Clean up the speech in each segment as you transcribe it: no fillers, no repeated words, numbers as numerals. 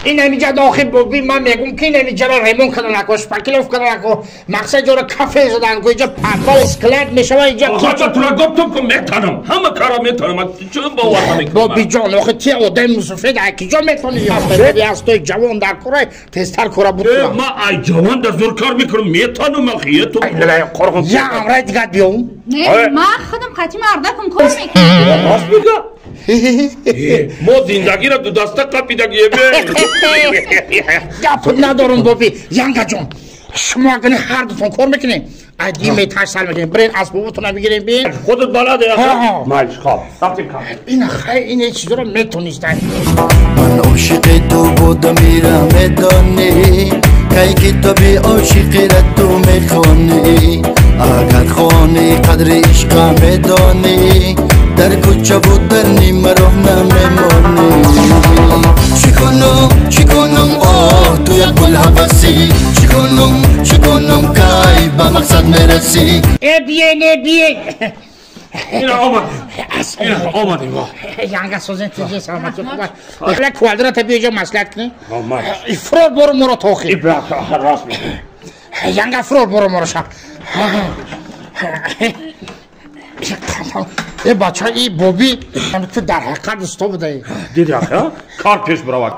این اینجا داخل ببین من میگم که اینجا را ریمون کردن کو شپاکلوف کردن کو مقصد جورا کافه زدن کو اینجا پاپال اسکلت میشه و اینجا آقا تو را گفتم که میتونم همه کارا میتونم چون باور نمیکنم بابی جان آخه تی آدم سفید کجا میتونی یاسته از تو جوان در کره تستر کره بود ما ای جوان در زور کار میکنم میتونم آخه تو یا امرای دیگه بیام نه ما خودم قطعی مردکم کار میکنم راست میگه ما زندگی را دو دسته قپیدگیه گپ ندارم بابی ینگا جان شما اگه هر دوتون کار میکنین ادی میتاش سال میکنین برین اسبابتون رو بگیرین بین خودت بلده مالش خواب رفتیم کار این خیلی این چیزا رو میتونیستن من عاشق تو بودم میرم میدانی کی کتابی عاشقی را تو میخوانی اگر خانی قدر عشق میدانی در کوچه بود در نیم راه نمیمانی چی کنم آه تو یک گل حوثی چی کنم کای به مقصد میرسی بیه این آمدیم ینگا سوزن تیجه سلامتی خوبه بله کوالدرات بیجا مسلک کنی فرور برو مرا توخی راست میگه ینگا فرور برو مرا شب ای بچه ای بوبی تو در حقیقت استو بوده دیدی آخه کار پیش براود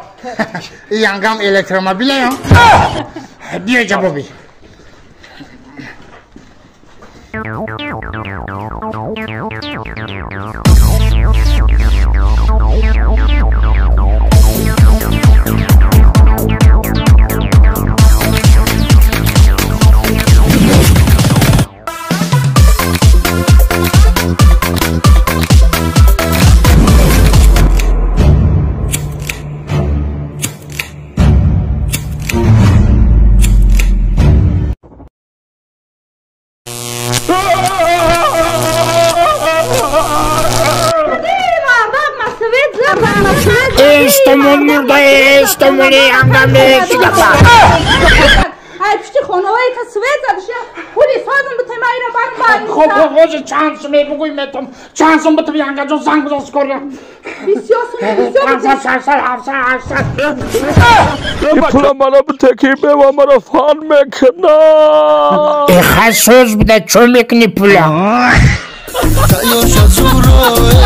ای ینگام الکتروموبیله یا بیا جا بوبی استمون مرده استمونی انگامه چی گفت ای پشتی خانوایی که سوید زدش پولی سازم به تیمایی را برم خب چانس می بگوی میتونم چانسم بتونم ینگا جان زنگ بزنس کنم بسیار این پولا مرا به تکیبه و مرا فان میکنه ای خیلی سوز بوده چون میکنی پولا تایوش زورو